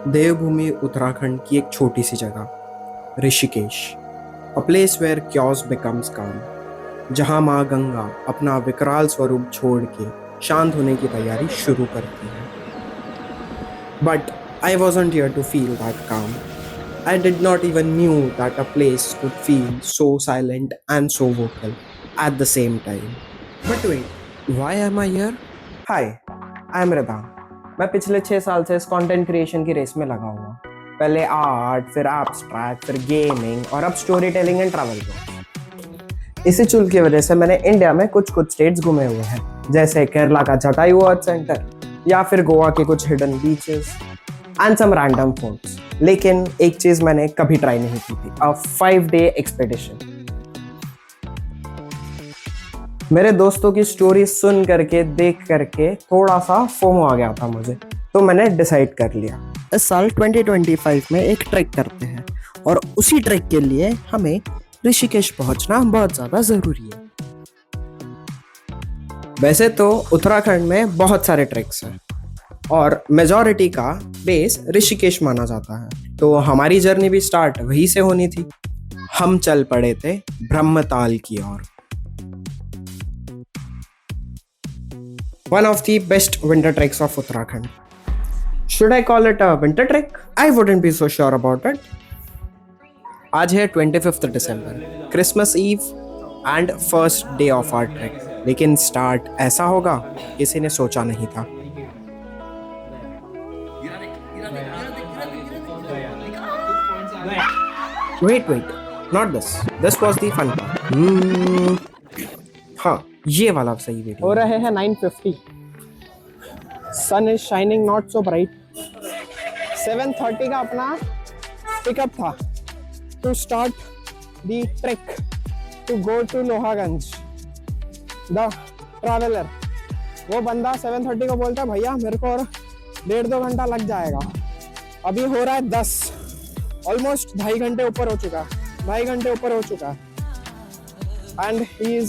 देवभूमि उत्तराखंड की एक छोटी सी जगह Rishikesh, a place where chaos becomes calm, जहां माँ गंगा अपना विकराल स्वरूप छोड़ के शांत होने की तैयारी शुरू करती है। But I wasn't here to feel that calm. I did not even knew that a place could feel so silent and so vocal at the same time. But wait, why am I here? Hi, I am Rida. मैं पिछले 6 साल से इस content creation की race में लगा हुआ। पहले आर्ट, फिर एब्स्ट्रैक्ट, फिर गेमिंग और अब स्टोरी टेलिंग एंड ट्रैवल को। इसी चुल की वजह से मैंने इंडिया में कुछ कुछ स्टेट्स घूमे हुए हैं, जैसे केरला का जटायू अर्थ सेंटर या फिर गोवा के कुछ hidden beaches and some random forts. लेकिन एक चीज मैंने कभी ट्राई नहीं की थी, अ 5 डे एक्सपेडिशन। मेरे दोस्तों की स्टोरी सुन करके देख करके थोड़ा सा फोमो आ गया था मुझे, तो मैंने डिसाइड कर लिया इस साल 2025 में एक ट्रैक करते हैं, और उसी ट्रैक के लिए हमें ऋषिकेश पहुंचना बहुत ज्यादा जरूरी है। वैसे तो उत्तराखंड में बहुत सारे ट्रैक्स हैं और मेजॉरिटी का बेस ऋषिकेश माना जाता है, तो हमारी जर्नी भी स्टार्ट वहीं से होनी थी। हम चल पड़े थे ब्रह्मताल की ओर। One of the best winter treks of Uttarakhand. Should I call it a winter trek? I wouldn't be so sure about it. आज है 25 दिसंबर, Christmas eve and first day of our trek. लेकिन स्टार्ट ऐसा होगा किसी ने सोचा नहीं था। Wait, not this. This was the fun part. हाँ, ये वाला सही वीडियो। हो रहे हैं 9:50। Sun is shining not so bright. 7:30 का अपना पिकअप था to start the trek to go to Lohajung. The traveller, वो बंदा 7:30 को बोलता है भैया मेरे को और 1.5-2 घंटा लग जाएगा। अभी हो रहा है 10, ऑलमोस्ट 2.5 घंटे ऊपर हो चुका है, 2.5 घंटे ऊपर हो चुका है and he is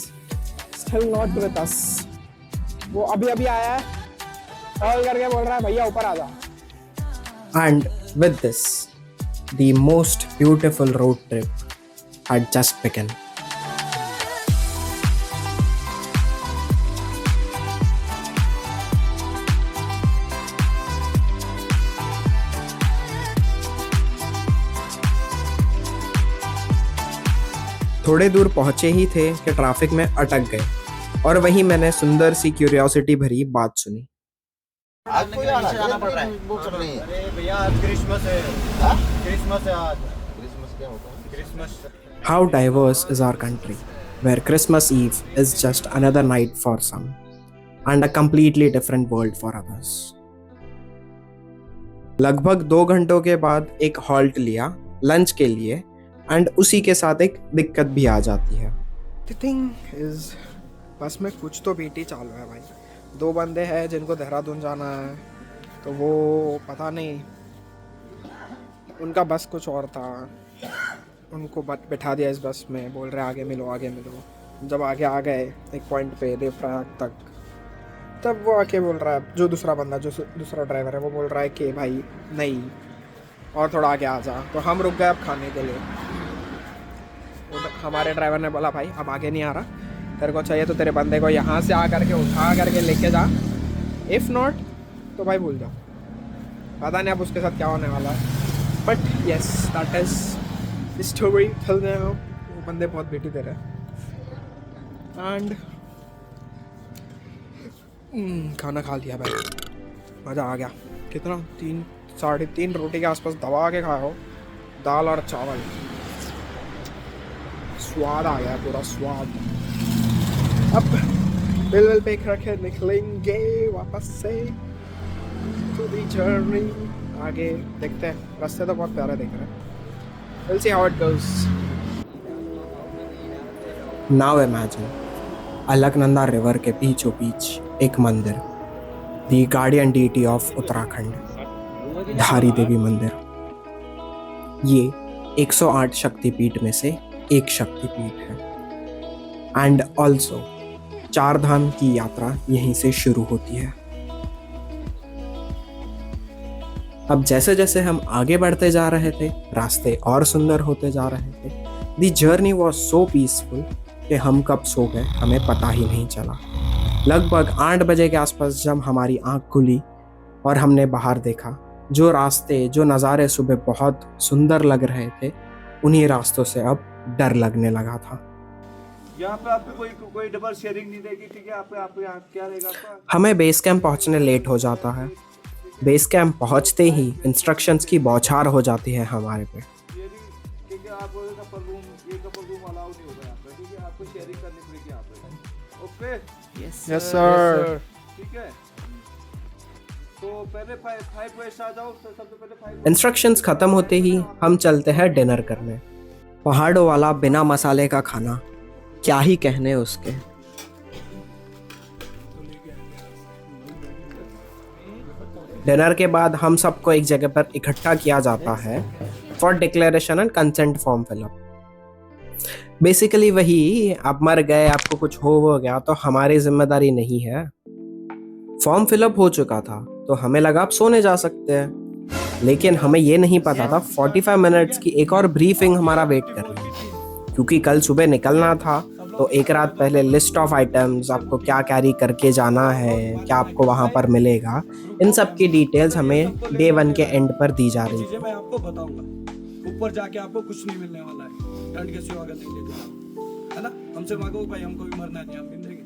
still not with us. वो अभी अभी आया है, कॉल करके बोल रहा है भैया ऊपर आ जा। And with this, the most beautiful road trip had just begun. थोड़े दूर पहुंचे ही थे कि ट्रैफिक में अटक गए, और वहीं मैंने सुंदर सी क्यूरियोसिटी भरी बात सुनी। आज कोई जाना पड़ रहा है, वो चल रही है। अरे भैया आज क्रिसमस है। क्रिसमस है आज। क्रिसमस क्या होता है? Christmas. How diverse is our country, where Christmas Eve is just another night for some and a completely different world for others. लगभग 2 घंटों के बाद एक हॉल्ट लिया लंच के लिए, एंड उसी के साथ एक दिक्कत भी आ जाती है। The thing is, बस में कुछ तो बीटी चालू है भाई। 2 बंदे हैं जिनको देहरादून जाना है, तो वो पता नहीं उनका बस कुछ और था, उनको बैठा दिया इस बस में, बोल रहे आगे मिलो आगे मिलो। जब आगे आ गए एक पॉइंट पे देवप्रयाग तक, तब वो आके बोल रहा है, जो दूसरा बंदा जो दूसरा ड्राइवर है वो बोल रहा है कि भाई नहीं और थोड़ा आगे आ जा। तो हम रुक गए अब खाने के लिए। हमारे ड्राइवर ने बोला भाई अब आगे नहीं आ रहा, तेरे को चाहिए तो तेरे बंदे को यहाँ से आ करके उठा करके लेके जा, इफ़ नॉट तो भाई भूल जाओ। पता नहीं अब उसके साथ क्या होने वाला है, but yes that is story. चल रहे हो, वो बंदे बहुत बेटी दे रहे हैं एंड खाना खा लिया भाई, मज़ा आ गया। कितना 3-3.5 रोटी के आसपास दबा के खाया हो, दाल और चावल, स्वाद आ गया पूरा स्वाद। अब बिल पे रखे निकलेंगे वापस से टू द जर्नी। आगे देखते हैं, रास्ते तो बहुत प्यारे दिख रहे हैं। We'll see how it goes. Now imagine Alaknanda river के बीचों बीच एक मंदिर, the guardian deity of Uttarakhand, Dhari Devi मंदिर। ये 108 शक्तिपीठ में से एक शक्तिपीठ है एंड ऑल्सो 4 धाम की यात्रा यहीं से शुरू होती है। अब जैसे जैसे हम आगे बढ़ते जा रहे थे, रास्ते और सुंदर होते जा रहे थे। दी जर्नी वॉज सो पीसफुल कि हम कब सो गए हमें पता ही नहीं चला। लगभग 8 बजे के आसपास जब हमारी आंख खुली और हमने बाहर देखा, जो रास्ते, जो नज़ारे सुबह बहुत सुंदर लग रहे थे, उन्हीं रास्तों से अब डर लगने लगा था। यहाँ पे आपको कोई डबल शेयरिंग नहीं देगी, ठीक है? आप यहाँ क्या रहेगा आपका? हमें बेस कैंप पहुंचने लेट हो जाता है। बेस कैंप पहुंचते ही इंस्ट्रक्शंस की बौछार हो जाती है हमारे पे। शेयरिंग, ठीक है? आप ये कपल रूम अलाउ नहीं होगा यहाँ पे, ठीक है? आपको शेयरिंग करनी पड़ेगी यहाँ पे। ओके? Yes sir. ठीक है? तो पहले 5 वेस्ट आ जाओ, सबसे पहले 5। इंस्ट्रक्शंस खत्म होते ही हम चलते हैं डिनर करने। पहाड़ों वाला बिना मसाले का खाना, क्या ही कहने उसके। डिनर के बाद हम सबको एक जगह पर इकट्ठा किया जाता है for declaration and consent form fill up. Basically वही, आप मर गए, आपको कुछ हो गया तो हमारी जिम्मेदारी नहीं है। फॉर्म फिलअप हो चुका था तो हमें लगा आप सोने जा सकते हैं, लेकिन हमें ये नहीं पता था 45 मिनट्स की एक और ब्रीफिंग हमारा वेट कर रही है, क्योंकि कल सुबह निकलना था। तो एक रात पहले लिस्ट ऑफ आइटम्स, आपको क्या कैरी करके जाना है, क्या आपको वहाँ पर मिलेगा, इन सब की डिटेल्स हमें डे 1 के एंड पर दी जा रही चीजें मैं आपको बताऊंगा। ऊपर जाके आपको कुछ नहीं मिलने वाला है, ठंड के सिवा अगर नहीं लेके, है ना? हमसे मांगो भाई, हमको भी मरना नहीं, हम भी देंगे।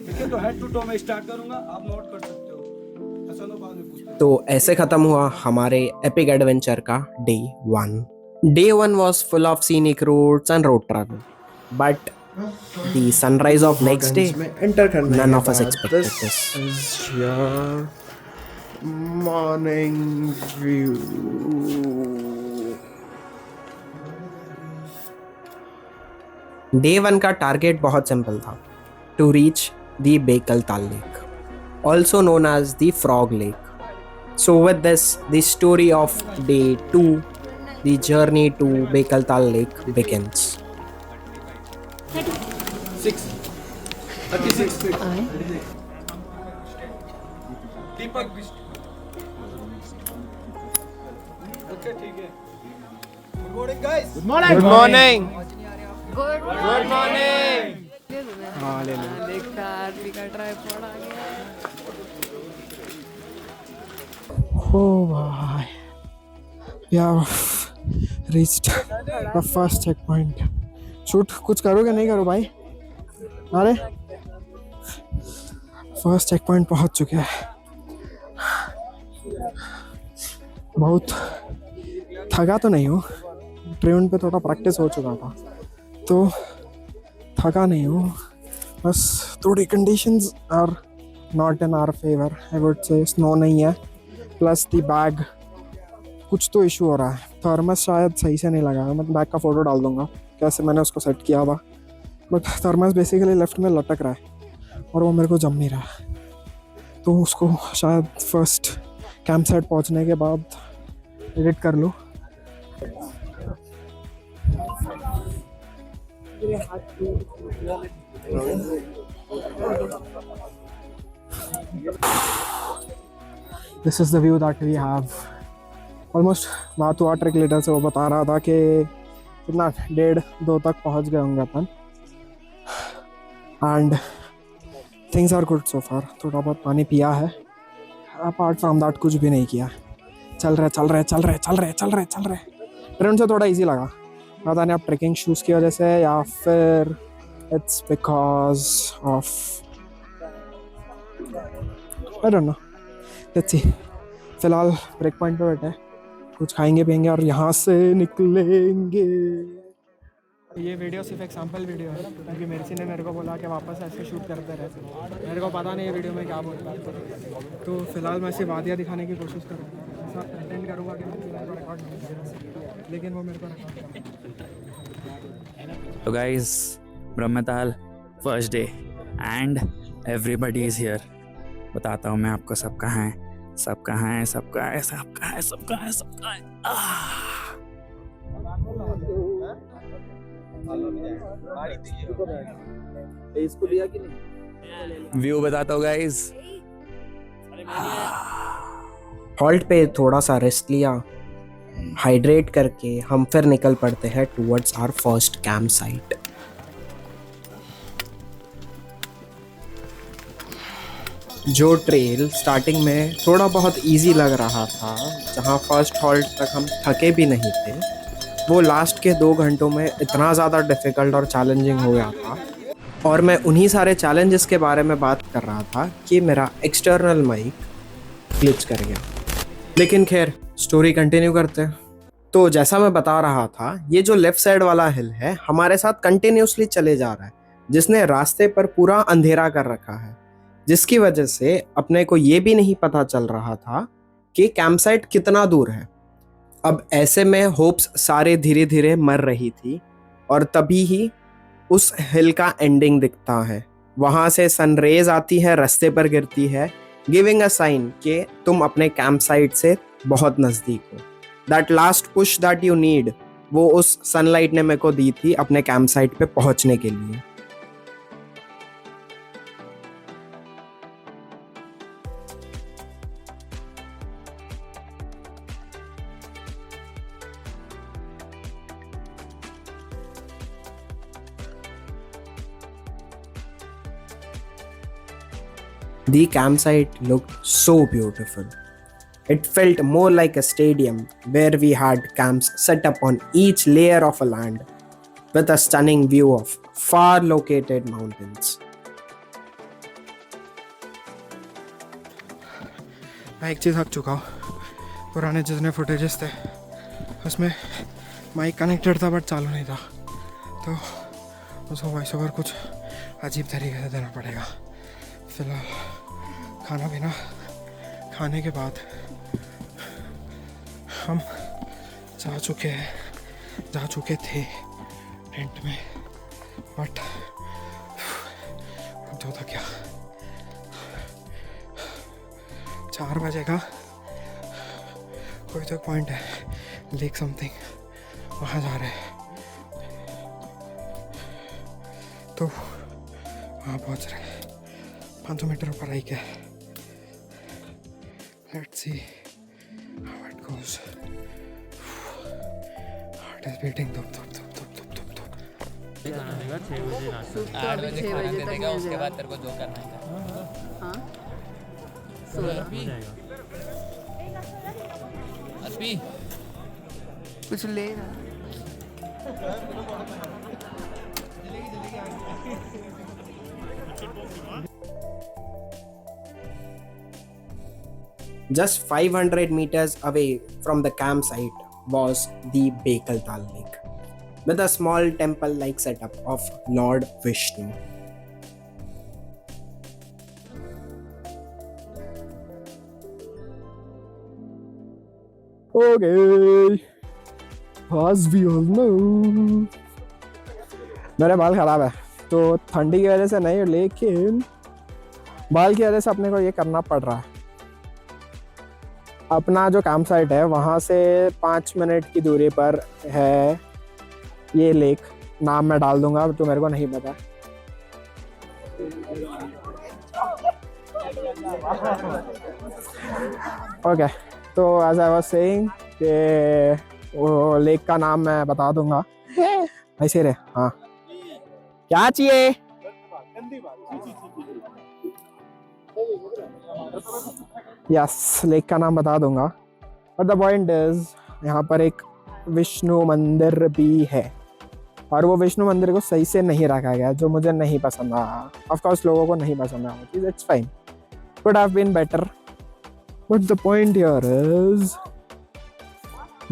ठीक है, तो हेड टू टो में स्टार्ट करूंगा, आप नोट कर सकते हो। ऐसा लो बाद में पूछते हैं। तो ऐसे खत्म हुआ हमारे एपिक एडवेंचर का day 1। Day 1 was full of scenic routes and road travel, but the sunrise of next day, none of us expected this. Morning view. Day 1 का टारगेट बहुत सिंपल था, to reach the Bekal Tal lake, also known as the frog lake. So with this the story of day 2, the journey to Bekal Tal lake begins. 36 दीपक भी। Okay, ठीक है। Good morning guys. Good morning. Good morning. हाँ ले लो। देखता RP का tripod आ गया। Oh भाई, we have reached the first checkpoint. Shoot कुछ करोगे नहीं करो भाई? अरे फर्स्ट चेक पॉइंट पहुंच चुके हैं। बहुत थका तो नहीं हूँ, ट्रेन पे थोड़ा प्रैक्टिस हो चुका था तो थका नहीं हूँ, बस थोड़ी conditions are not in our favour. I would say snow नहीं है, प्लस दी बैग कुछ तो इशू हो रहा है। थर्मस शायद सही से नहीं लगा, मैं बैग का फ़ोटो डाल दूंगा कैसे मैंने उसको सेट किया था, बट थर्मस बेसिकली लेफ्ट में लटक रहा है और वो मेरे को जम नहीं रहा है, तो उसको शायद फर्स्ट कैंप साइट पहुंचने के बाद एडिट कर लूँ। This is the view that we have. Almost बात हुआ ट्रैक लीडर से, वो बता रहा था कि कितना 1.5-2 तक पहुंच गए होंगे अपन, and things are good so far. थोड़ा बहुत पानी पिया है, अपार्ट फ्रॉम दैट कुछ भी नहीं किया। चल रहे। ट्रेन से थोड़ा इजी लगा, पता नहीं आप ट्रेकिंग शूज़ की वजह से या फिर it's because of I don't know, let's see. फिलहाल ब्रेक पॉइंट पे बैठे हैं, कुछ खाएंगे पिएंगे और यहाँ से निकलेंगे। ये वीडियो सिर्फ एक सैम्पल वीडियो है, क्योंकि मेरे ने मेरे को बोला कि वापस ऐसे शूट करते रहते, मेरे को पता नहीं है वीडियो में क्या बोलता है, तो फिलहाल मैं सिर्फ वादियाँ दिखाने की कोशिश करूँगा। ऐसा प्रिटेंड करूँगा कि मैं रिकॉर्ड नहीं करूँगा, लेकिन वो मेरे को रिकॉर्ड करेगा। तो guys, Brahmatal first day and everybody is here. बताता हूँ मैं आपको सब कहाँ है। इसको लिया कि नहीं? व्यू बताता हूँ गाइस। हॉल्ट पे थोड़ा सा रेस्ट लिया, हाइड्रेट करके हम फिर निकल पड़ते हैं towards our first camp site. जो ट्रेल स्टार्टिंग में थोड़ा बहुत इजी लग रहा था, जहाँ फर्स्ट हॉल्ट तक हम थके भी नहीं थे, वो लास्ट के 2 घंटों में इतना ज़्यादा डिफ़िकल्ट और चैलेंजिंग हो गया था। और मैं उन्हीं सारे चैलेंजेस के बारे में बात कर रहा था कि मेरा एक्सटर्नल माइक ग्लिच कर गया। लेकिन खैर, स्टोरी कंटिन्यू करते हैं। तो जैसा मैं बता रहा था, ये जो लेफ़्ट साइड वाला हिल है हमारे साथ कंटिन्यूसली चले जा रहा है, जिसने रास्ते पर पूरा अंधेरा कर रखा है, जिसकी वजह से अपने को ये भी नहीं पता चल रहा था कि कैंप साइट कितना दूर है। अब ऐसे में होप्स सारे धीरे धीरे मर रही थी, और तभी ही उस हिल का एंडिंग दिखता है। वहाँ से सनरेज आती है, रास्ते पर गिरती है, गिविंग अ साइन कि तुम अपने कैंप साइट से बहुत नज़दीक हो। That last push that you need, वो उस सनलाइट ने मेरे को दी थी अपने कैंप साइट पे पहुँचने के लिए। The campsite looked so beautiful. It felt more like a stadium where we had camps set up on each layer of a land with a stunning view of far located mountains. मैं एक चीज़ थक चुका हूँ। पुराने जितने footages थे उसमें mic connected था बट चालू नहीं था, तो उसको वॉइस ओवर कुछ अजीब तरीके से देना पड़ेगा। फिलहाल खाना पीना खाने के बाद हम जा चुके थे टेंट में, बट जो था क्या, 4 बजे का कोई तो पॉइंट है, लेक समथिंग, वहाँ जा रहे हैं। तो वहाँ पहुँच रहे हैं, 500 मीटर ऊपर आई क्या। Let's see how it goes. Heart is beating. Thup. 8 बजे 6 बजे तक उसके बाद तेरे को जो करना है। हाँ, अर्पी कुछ ले Just 500 meters away from the campsite was the Bekaltal Lake, with a small temple-like setup of Lord Vishnu. Okay, as we all know, मेरे बाल खराब है, तो ठंडी की वजह से नहीं, लेकिन बाल की वजह से अपने को ये करना पड़ रहा है। अपना जो कैंप साइट है वहाँ से 5 मिनट की दूरी पर है ये लेक। नाम मैं डाल दूंगा, तो मेरे को नहीं पता। ओके, तो एज आई वाज सेइंग कि वो लेक का नाम मैं बता दूंगा। ऐसे रे, हाँ, क्या चाहिए? यस, लेक का नाम बता दूंगा। और द पॉइंट इज, यहाँ पर एक विष्णु मंदिर भी है, और वो विष्णु मंदिर को सही से नहीं रखा गया, जो मुझे नहीं पसंद आया। ऑफ कोर्स लोगों को नहीं पसंद आया चीज़, it's fine, could have been better, but the point here is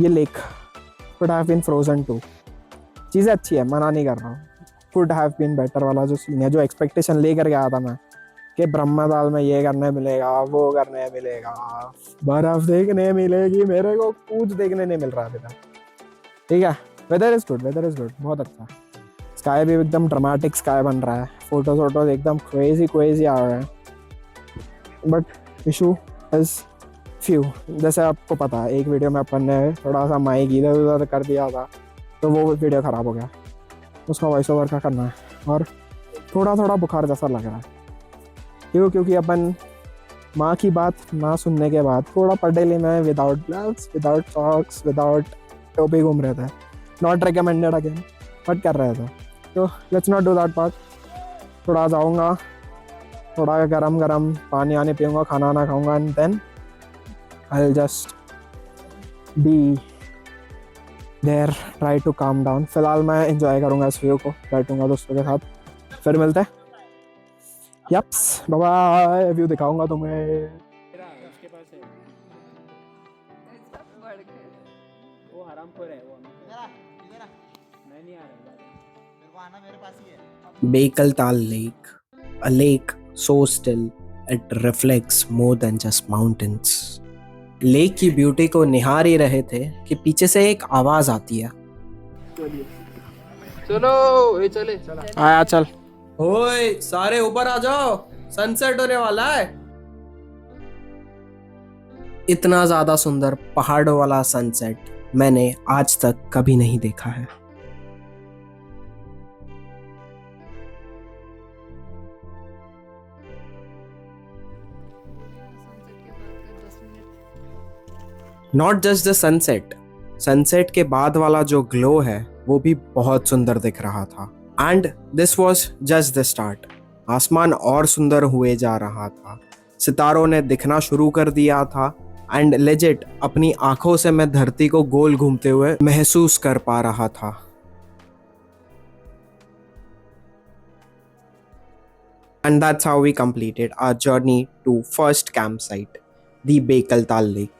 ये lake could have been frozen too. चीज़ें अच्छी है, मना नहीं कर रहा हूँ, कुड हैव बीन बेटर वाला जो सीन है, जो एक्सपेक्टेशन लेकर गया था मैं कि ब्रह्मताल में ये करने मिलेगा, वो करने मिलेगा, बर्फ देखने मिलेगी, मेरे को कुछ देखने नहीं मिल रहा अभी तक। ठीक है, वेदर इज गुड, बहुत अच्छा। स्काई भी एकदम ड्रामेटिक स्काई बन रहा है, फोटोज एकदम क्रेजी आ रहे हैं, बट इशू इज फ्यू। जैसे आपको पता है, एक वीडियो में अपन ने थोड़ा सा माइक इधर उधर कर दिया था, तो वो वीडियो ख़राब हो गया, उसका वॉइस ओवर का करना है, और थोड़ा बुखार जैसा लग रहा है। क्योंकि अपन माँ की बात ना सुनने के बाद थोड़ा पटेली में without gloves, without socks, without टोपी घूम रहे थे. नॉट रिकमेंडेड अगेन, बट कर रहे थे. तो let's not do that part. थोड़ा जाऊँगा, थोड़ा गरम गरम पानी आने पीऊँगा, खाना वाना खाऊँगा, and then I will just be there, try to calm down. फिलहाल मैं इंजॉय करूँगा इस व्यू को, बैठूँगा दोस्तों के साथ. फिर मिलते हैं. यप्स, बाय बाय. व्यू दिखाऊंगा तुम्हें. वो हरामखोर है वो. मैं नहीं आ रहा, मेरे को आना मेरे पास ही है. Bekaltal Lake, a lake so still it reflects more than just mountains. Lake की ब्यूटी को निहार ही रहे थे कि पीछे से एक आवाज आती है. चलो ये चले. आया चल. ओए सारे ऊपर आ जाओ, सनसेट होने वाला है. इतना ज्यादा सुंदर पहाड़ों वाला सनसेट मैंने आज तक कभी नहीं देखा है. Not just the sunset, sunset के बाद वाला जो ग्लो है वो भी बहुत सुंदर दिख रहा था. And this was just the start. आसमान और सुंदर हुए जा रहा था, सितारों ने दिखना शुरू कर दिया था. एंड लेजिट अपनी आंखों से मैं धरती को गोल घूमते हुए महसूस कर पा रहा था. And that's how we completed our journey to first campsite, the Bekaltal Lake.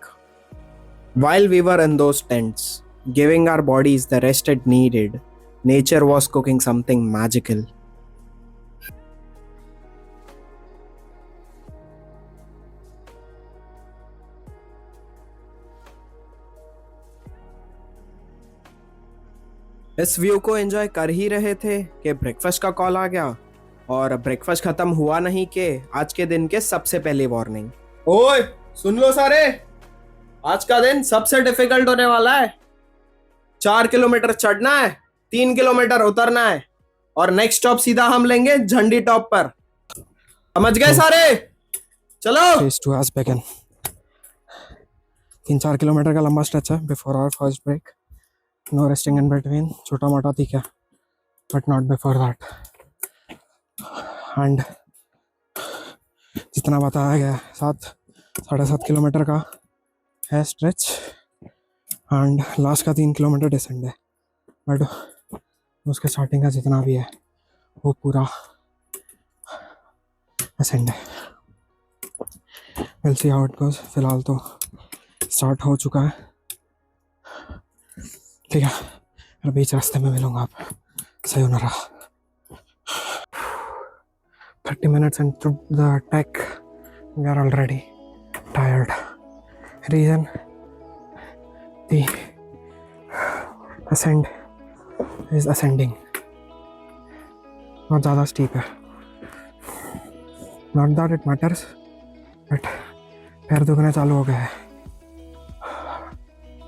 While we were in those tents, giving our bodies the rest it needed, nature was cooking something magical. इस view को enjoy कर ही रहे थे कि breakfast का call आ गया. और breakfast खत्म हुआ नहीं कि आज के दिन के सबसे पहली वार्निंग. ओए सुन लो सारे, आज का दिन सबसे डिफिकल्ट होने वाला है. 4 किलोमीटर चढ़ना है, 3 किलोमीटर उतरना है, और नेक्स्ट स्टॉप सीधा हम लेंगे झंडी टॉप पर. समझ गए सारे? चलो. Phase 2 has begun. 3-4 किलोमीटर का लंबा स्ट्रेच है before our first break. No resting in between. छोटा मोटा ठीक है, but not before that. And जितना बताया गया 7-7.5 किलोमीटर का है स्ट्रेच, एंड लास्ट का 3 किलोमीटर डिसेंड है. बट उसके स्टार्टिंग का जितना भी है वो पूरा असेंड है. Will see how it goes. फिलहाल तो स्टार्ट हो चुका है. ठीक है, मैं बीच रास्ते में मिलूंगा. आप सही होना रहा. 30 minutes into the trek, we are already tired. Reason, the ascent is ascending. बहुत ज़्यादा steep है. Not that it matters, but पैर दुखने चालू हो गए हैं.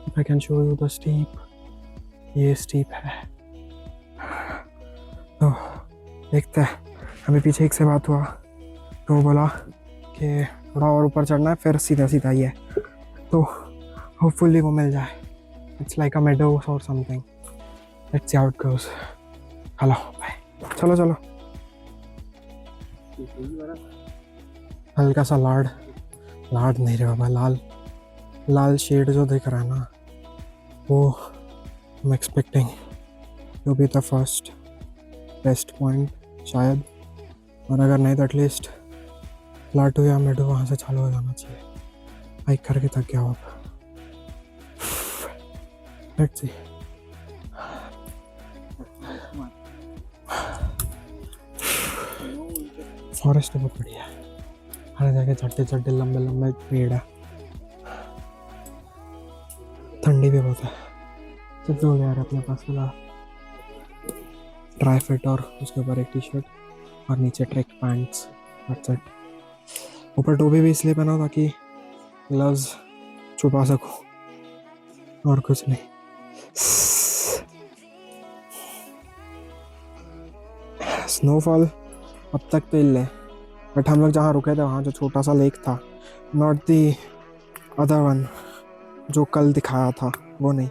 If I can show you the steep, ये steep है. तो देखते हैं. अभी पीछे एक से बात हुआ तो वो बोला कि थोड़ा और ऊपर चढ़ना है, फिर सीधा सीधा ही है. तो होपफुली वो मिल जाए. इट्स लाइक अ मेडो और something. Let's see how it goes. Hello bye. चलो चलो. हल्का सा लाड नहीं रहा बाबा, लाल शेड जो दिख रहा है ना, वो I am expecting to be the first best point शायद. और अगर नहीं तो एटलीस्ट लाटू या मेडो वहाँ से चालू हो जाना चाहिए. हाइक करके थक गया अब. Let's see. फॉरेस्ट बहुत बढ़िया है. हर जगह चढ़ते लंबे पेड़ है. ठंडी भी बहुत है. सब हो गया यार अपने पास वाला ड्राई फिट और उसके ऊपर एक टी शर्ट और नीचे ट्रैक पैंट्स. ऊपर टोपी भी इसलिए पहना ताकि ग्लव्स छुपा सकूं, और कुछ नहीं. स्नोफॉल अब तक तो इल्ले, बट हम लोग जहाँ रुके थे वहाँ जो छोटा सा लेक था नॉट दी अदर वन जो कल दिखाया था, वो नहीं,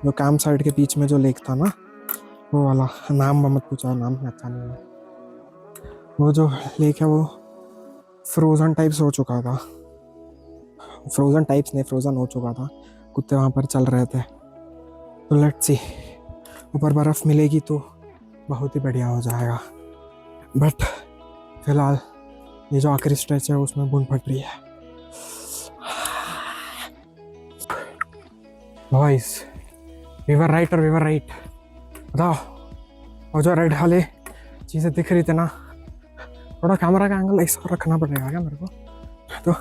जो कैंप साइड के बीच में जो लेक था ना, वो वाला। नाम मत पूछा, नाम में अच्छा नहीं है। वो जो लेक है वो फ्रोज़न टाइप्स हो चुका था, फ्रोज़न टाइप्स नहीं, फ्रोज़न हो चुका था। कुत्ते वहाँ पर चल रहे थे। तो लेट्स सी, ऊपर बर्फ़ मिलेगी तो बहुत ही बढ़िया हो जाएगा। बट फिलहाल ये जो आखिरी स्ट्रेच है उसमें बूंद फट रही है। बॉयज, वी वर राइट और वी वर राइट, बताओ। और जो रेड वाले चीज़ें दिख रही थी ना, थोड़ा कैमरा का एंगल ऐसा रखना पड़ेगा क्या मेरे को, तो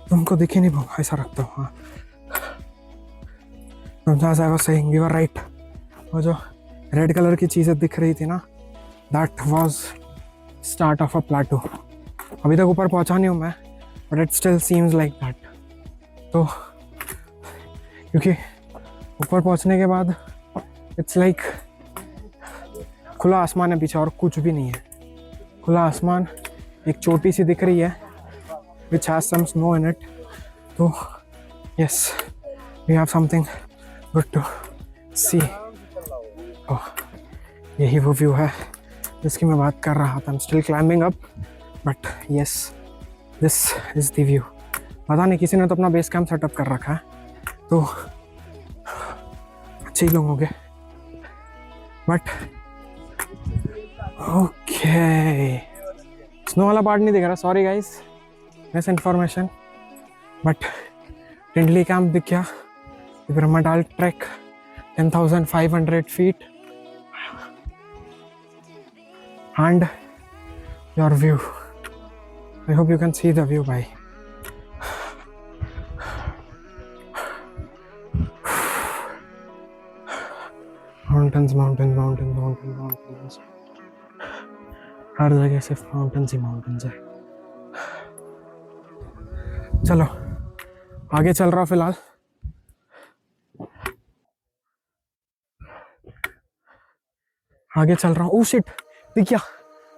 तुमको दिख ही नहीं पाऊंगा, ऐसा रखता हूँ। हाँ, जहाँ I was saying, we were right. और जो रेड कलर की चीज़ें दिख रही थी ना, that was start of a plateau. अभी तक ऊपर पहुँचा नहीं हूँ मैं, but it still seems like that. तो क्योंकि ऊपर पहुँचने के बाद इट्स लाइक खुला आसमान है पीछे और कुछ भी नहीं है। खुला आसमान, एक चोटी सी दिख रही है which has some snow in it. तो yes, we have something good to see. यही वो व्यू है जिसकी मैं बात कर रहा था। I am still climbing up, but yes, this is the view. पता नहीं, किसी ने तो अपना बेस कैंप सेटअप कर रखा है, तो अच्छे ही लोग होंगे। बट ओके, स्नो वाला पार्ट नहीं दिख रहा, sorry guys, miss information. But Tindli camp दिख गया। Brahmatal trek 10,500 feet and your view. I hope you can see the view, bhai. Mountains, mountains, mountains, mountains, mountains. हर जगह सिर्फ माउंटेन्स ही माउंटेन्स है। चलो आगे चल रहा फिलहाल। आगे चल रहा हूँ। ओह शिट, दिख गया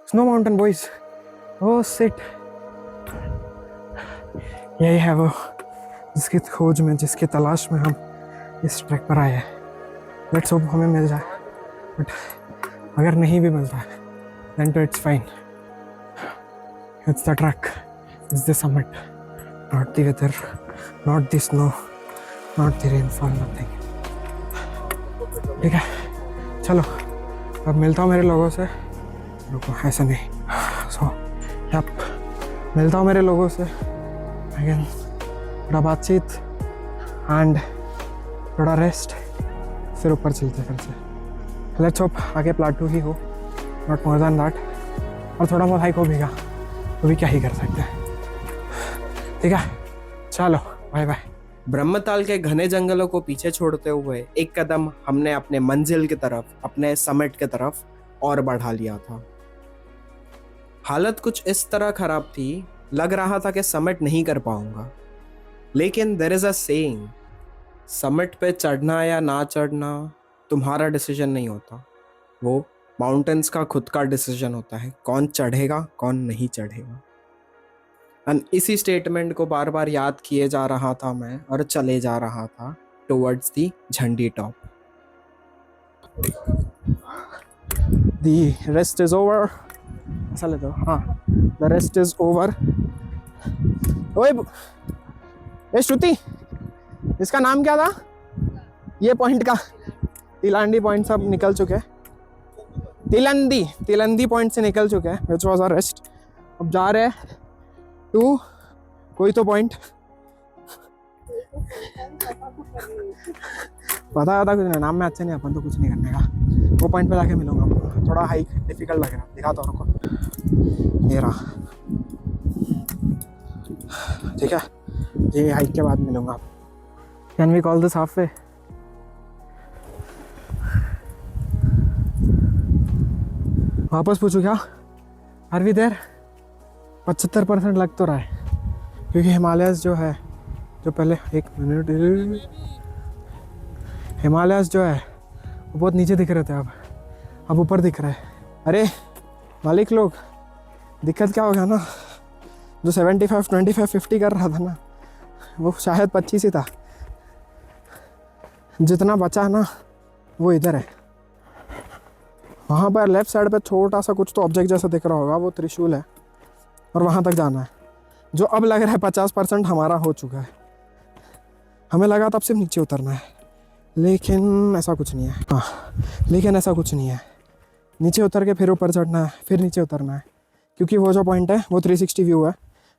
snow mountain boys. Oh shit, यही है वो जिसकी खोज में, जिसकी तलाश में हम इस ट्रैक पर आए हैं। लेट्स होप हमें मिल जाए, बट अगर नहीं भी मिलता है then it's fine. It's the track, it's the summit, not the weather, not the snow, not the rainfall, nothing. ठीक है, चलो अब मिलता हूँ मेरे लोगों से। रुको, ऐसा नहीं, सो यप, मिलता हूँ मेरे लोगों से अगेन। थोड़ा बातचीत एंड थोड़ा रेस्ट, फिर ऊपर चलते फिर से। लेट्स होप आगे प्लाटू ही हो, नॉट मोर दैन दैट। और थोड़ा बहुत हाइक हो भीगा तो भी क्या ही कर सकते हैं। ठीक है, चलो बाय बाय। ब्रह्मताल के घने जंगलों को पीछे छोड़ते हुए एक कदम हमने अपने मंजिल की तरफ, अपने समिट की तरफ और बढ़ा लिया था। हालत कुछ इस तरह खराब थी, लग रहा था कि समिट नहीं कर पाऊंगा। लेकिन there is a saying, summit पे चढ़ना या ना चढ़ना तुम्हारा डिसीजन नहीं होता, वो माउंटेन्स का खुद का डिसीजन होता है, कौन चढ़ेगा कौन नहीं चढ़ेगा। एंड इसी स्टेटमेंट को बार बार याद किए जा रहा था मैं, और चले जा रहा था टुवर्ड्स दी झंडी top. The rest is over, ऐसा ले दो। हाँ, द रेस्ट इज ओवर। ओए श्रुति, इसका नाम क्या था ये पॉइंट का? तिलंदी पॉइंट सब निकल चुके हैं। तिलंदी पॉइंट से निकल चुके हैं, विच वॉज आवर रेस्ट। अब जा रहे हैं टू कोई तो पॉइंट, पता कुछ नहीं, नाम में अच्छे नहीं, अपन तो कुछ नहीं करने का। वो पॉइंट पे जाके मिलूंगा। थोड़ा हाइक डिफिकल्ट लग रहा है, दिखाता हूँ रुको। ये रहा, ठीक है, ये हाइक के बाद मिलूंगा। Can we call this half way? वापस पूछू क्या? Are we there? 75% लग तो रहा है, क्योंकि हिमालयस जो है, जो पहले, एक मिनट, हिमालयस जो है वो बहुत नीचे दिख रहे थे, अब ऊपर दिख रहा है। अरे मालिक लोग, दिक्कत क्या हो गया ना, जो 75, 25, 50 कर रहा था ना, वो शायद 25 ही था। जितना बचा ना वो इधर है। वहाँ पर लेफ्ट साइड पे छोटा सा कुछ तो ऑब्जेक्ट जैसा दिख रहा होगा, वो त्रिशूल है और वहाँ तक जाना है, जो अब लग रहा है 50% हमारा हो चुका है। हमें लगा तब सिर्फ नीचे उतरना है, लेकिन ऐसा कुछ नहीं है। हाँ, लेकिन ऐसा कुछ नहीं है। नीचे उतर के फिर ऊपर चढ़ना है, फिर नीचे उतरना है, क्योंकि वो जो पॉइंट है वो 360 व्यू है।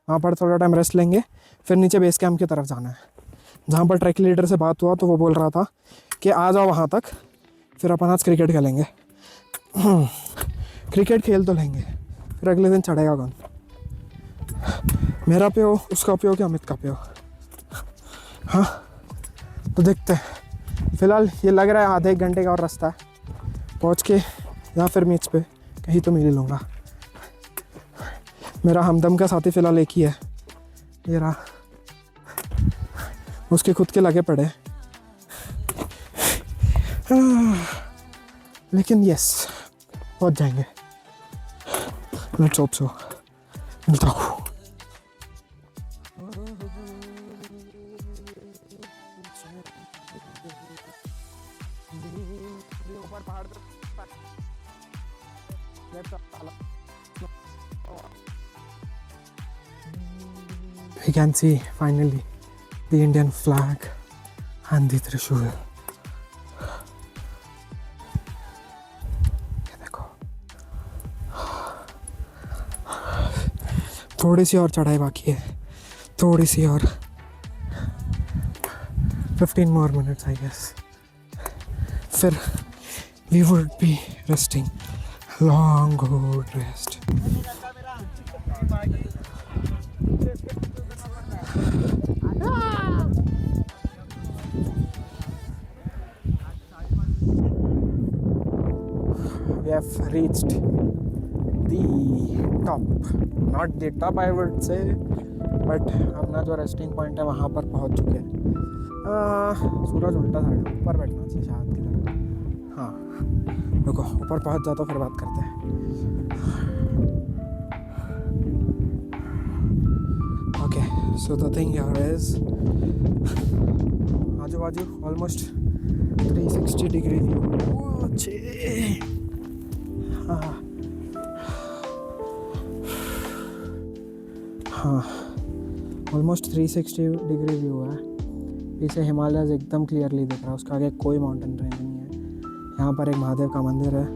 वहाँ पर थोड़ा टाइम रेस्ट लेंगे, फिर नीचे बेस कैंप की तरफ जाना है। जहाँ पर ट्रैक लीडर से बात हुआ तो वो बोल रहा था कि आ जाओ वहाँ तक, फिर अपन आज क्रिकेट खेलेंगे। क्रिकेट खेल तो लेंगे, फिर अगले दिन चढ़ेगा कौन? मेरा पे हो, उसका पे हो, कि अमित का पे हो? हाँ, तो देखते हैं। फिलहाल ये लग रहा है आधे एक घंटे का और रास्ता है, पहुँच के या फिर बीच पे कहीं तो मिल लूँगा। मेरा हमदम का साथी फ़िलहाल एक ही है, ये रहा। उसके खुद के लगे पड़े, लेकिन यस पहुँच जाएंगे। Let's hope so. मिलता हूँ। We can see finally the Indian flag and the Trishul. ये देखो, थोड़ी सी और चढ़ाई बाकी है, थोड़ी सी और 15 more minutes I guess. फिर we would be resting. Long good rest. We have reached the top. Not the top I would say, but अपना जो रेस्टिंग पॉइंट है वहाँ पर पहुँच चुके हैं। सूरज उल्टा साइड ऊपर बैठना चाहिए शायद किधर। हाँ, रुको ऊपर पहुँच जाता फिर बात करते हैं। Okay, so the thing here is आजू बाजू ऑलमोस्ट 360 डिग्री व्यू। हाँ, ऑलमोस्ट 360 डिग्री व्यू है। पीछे हिमालयस एकदम क्लियरली दिख रहा है, उसका आगे कोई माउंटेन रेंज नहीं है। यहाँ पर एक महादेव का मंदिर है,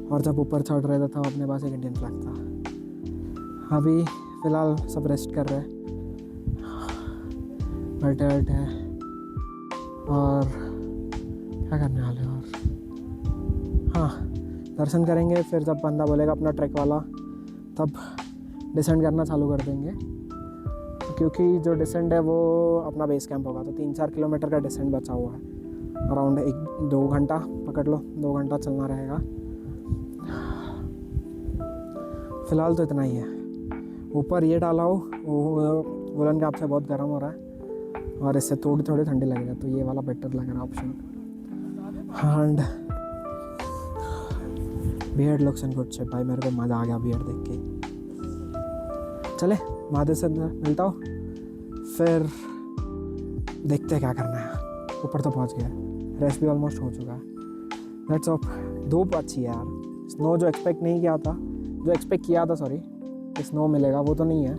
और जब ऊपर चढ़ रहे थे तब अपने पास एक इंडियन फ्लैग था। अभी फ़िलहाल सब रेस्ट कर रहे हैं, बैठे बैठे हैं, और क्या करने वाले और हाँ, दर्शन करेंगे। फिर जब बंदा बोलेगा अपना ट्रैक वाला, तब डिसेंड करना चालू कर देंगे, क्योंकि जो डिसेंड है वो अपना बेस कैंप होगा। तो 3-4 किलोमीटर का डिसेंड बचा हुआ है, अराउंड 1-2 घंटा पकड़ लो, 2 घंटा चलना रहेगा। फ़िलहाल तो इतना ही है। ऊपर ये डाला हो, वुलन के आपसे बहुत गर्म हो रहा है, और इससे थोड़ी थोड़ी ठंडी लगेगा, तो ये वाला बेटर लग रहा है option. And beard looks and good shape. भाई मेरे को मज़ा आ गया बियर्ड देख के। चले महादेव से मिलता हूँ, फिर देखते हैं क्या करना है। ऊपर तो पहुँच गया, रेस्ट भी ऑलमोस्ट हो चुका है। Let's hope. धूप अच्छी है यार, स्नो जो एक्सपेक्ट नहीं किया था, जो एक्सपेक्ट किया था सॉरी, स्नो मिलेगा वो तो नहीं है,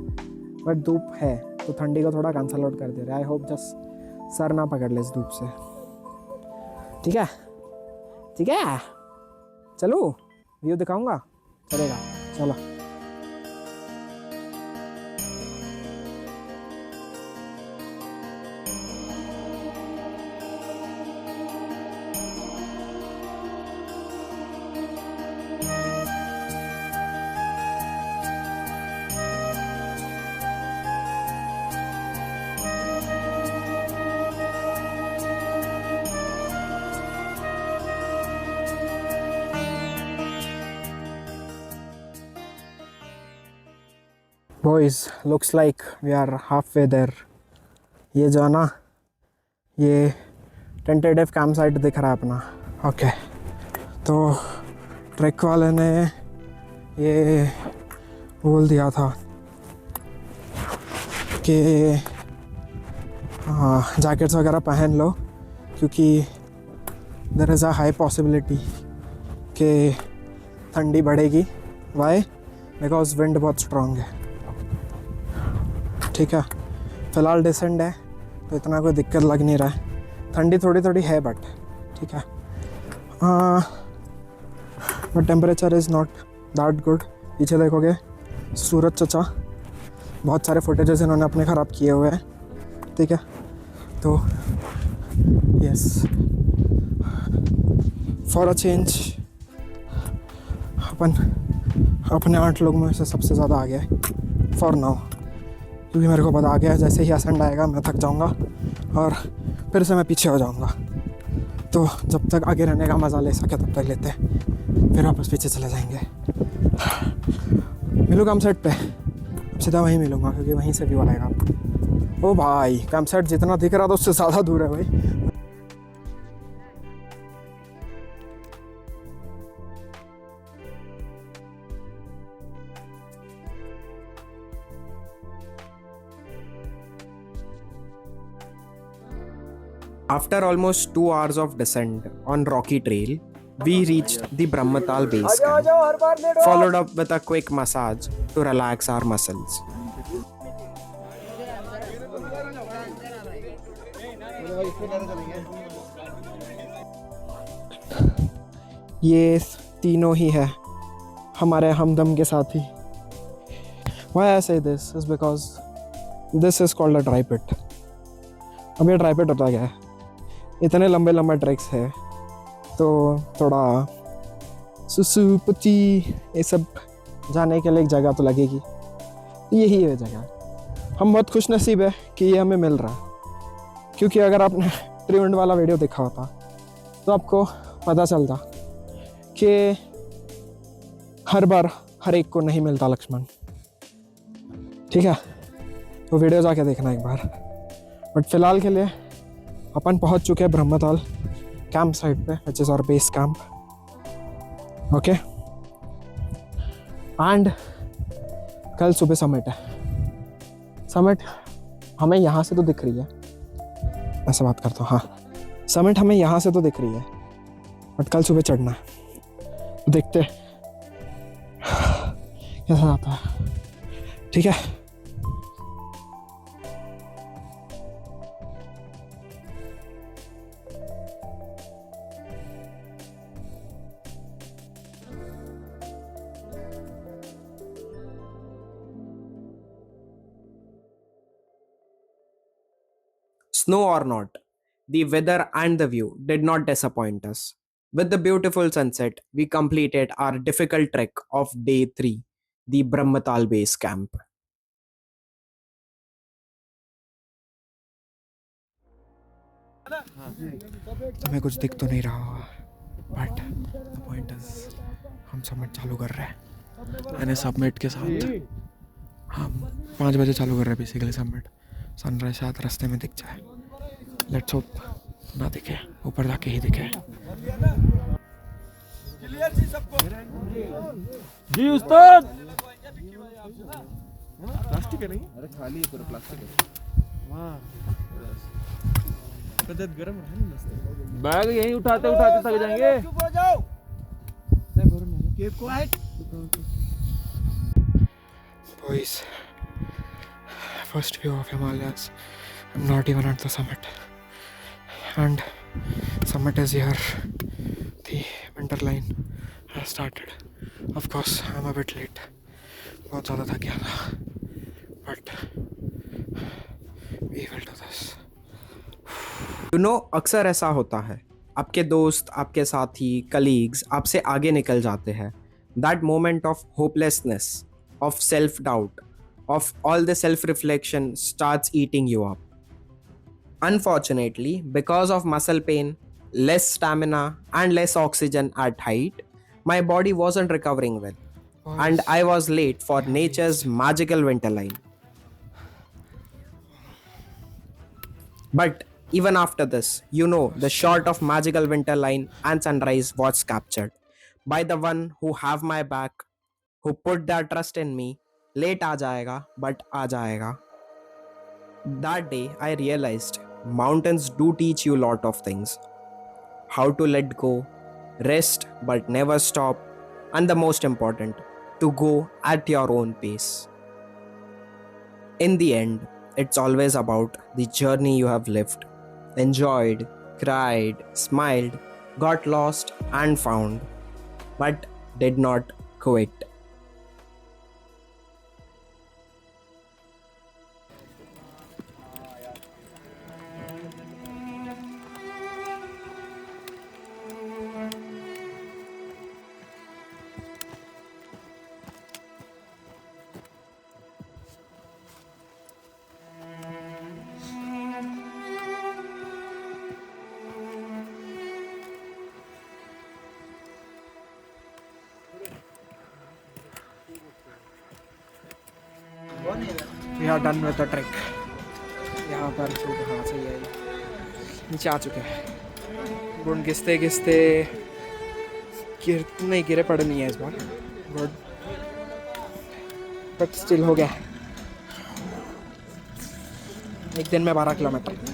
बट धूप है तो ठंडी को थोड़ा कैंसल आउट कर दे रहा है। आई होप जस्ट सर ना पकड़ ले इस धूप से। ठीक है, ठीक है, चलो व्यू दिखाऊंगा, चलेगा, चलो। Boys, looks like we are halfway there. ये जो है ना, ये टेंटेटिव कैंप साइट दिख रहा है अपना। ओके, तो ट्रैक वाले ने ये बोल दिया था कि जैकेट्स वगैरह पहन लो, क्योंकि there is a high possibility कि ठंडी बढ़ेगी। वाई? बिकॉज विंड बहुत स्ट्रॉन्ग है। ठीक है, फ़िलहाल डिसेंड है तो इतना कोई दिक्कत लग नहीं रहा है। ठंडी थोड़ी थोड़ी है बट ठीक है। But temperature is not that good. पीछे देखोगे सूरज चचा बहुत सारे फुटेजेस इन्होंने अपने ख़राब किए हुए हैं। ठीक है, तो यस, फॉर अ चेंज अपने 8 लोग में से सबसे ज़्यादा आ गया है फॉर नाउ, क्योंकि मेरे को पता आ गया है जैसे ही असेंड आएगा मैं थक जाऊंगा और फिर से मैं पीछे हो जाऊंगा। तो जब तक आगे रहने का मज़ा ले सके तब तक लेते हैं, फिर वापस पीछे चले जाएंगे। मिलूँ कैंप साइट पे, अब सीधा वहीं मिलूँगा क्योंकि वहीं से व्यू आएगा। ओ भाई, कैंप साइट जितना दिख रहा था उससे ज़्यादा दूर है भाई। After almost 2 hours of descent on rocky trail, we reached the Brahmatal base camp, followed up with a quick massage to relax our muscles. ये तीनों ही है हमारे हमदम के साथी। Why I say this is because this is called a dry pit। अब ये dry पिट होता क्या है, इतने लंबे लंबे ट्रैक्स है तो थोड़ा सुसु पुची ये सब जाने के लिए एक जगह तो लगेगी। यही है जगह। हम बहुत खुश नसीब है कि ये हमें मिल रहा है, क्योंकि अगर आपने ट्रिवेंट वाला वीडियो देखा होता तो आपको पता चलता कि हर बार हर एक को नहीं मिलता लक्ष्मण। ठीक है, तो वीडियो जाके देखना एक बार। बट फिलहाल के लिए अपन पहुंच चुके हैं ब्रह्मताल कैंप साइट पे, which is our base camp. Okay, and कल सुबह समिट है। समिट हमें यहाँ से तो दिख रही है, ऐसे बात करता हूँ। हाँ, समिट हमें यहाँ से तो दिख रही है बट कल सुबह चढ़ना है, तो देखते हैं कैसा आता है। ठीक है, Snow or not, the weather and the view did not disappoint us. With the beautiful sunset, we completed our difficult trek of day 3, the Brahmatal base camp. तुम्हें कुछ दिख तो नहीं रहा होगा बट द पॉइंट इज हम submit चालू कर रहे हैं। मैंने सबमिट के साथ हम 5 बजे चालू कर रहे हैं बेसिकली सबमिट। सनराइज शायद रास्ते में दिख जाए, लेट्स होप ना दिखे, ऊपर जाके ही दिखे। जी उस्ताद। प्लास्टिक है नहीं? अरे खाली है पूरा प्लास्टिक है। वाह, कदर गरम रहा नहीं मस्त। बैग यहीं उठाते उठाते थक जाएंगे। चुप हो जाओ। Keep quiet. Boys, first view of Himalayas. I'm not even at the summit, and summit is here. The winter line has started. Of course, I'm a bit late. बहुत ज़्यादा थक गया था, but we will do this. अक्सर ऐसा होता है, आपके दोस्त, आपके साथी, कलीग्स आपसे आगे निकल जाते हैं। That moment of hopelessness, of self-doubt, of all the self-reflection starts eating you up. Unfortunately, because of muscle pain, less stamina, and less oxygen at height, my body wasn't recovering well, and I was late for nature's magical winter line. But even after this, the shot of magical winter line and sunrise was captured by the one who have my back, who put their trust in me. Late आ जाएगा, but आ जाएगा. That day, I realized mountains do teach you a lot of things: how to let go, rest but never stop, and the most important, to go at your own pace. In the end, it's always about the journey you have lived, enjoyed, cried, smiled, got lost, and found, but did not quit. We are done with the trek. यहाँ पर हाँ सही है, नीचे आ चुके हैं। गुण घिसते घिसते नहीं गिरे पड़े नहीं है इस बार, गुड, बट स्टिल हो गया एक दिन में 12 किलोमीटर।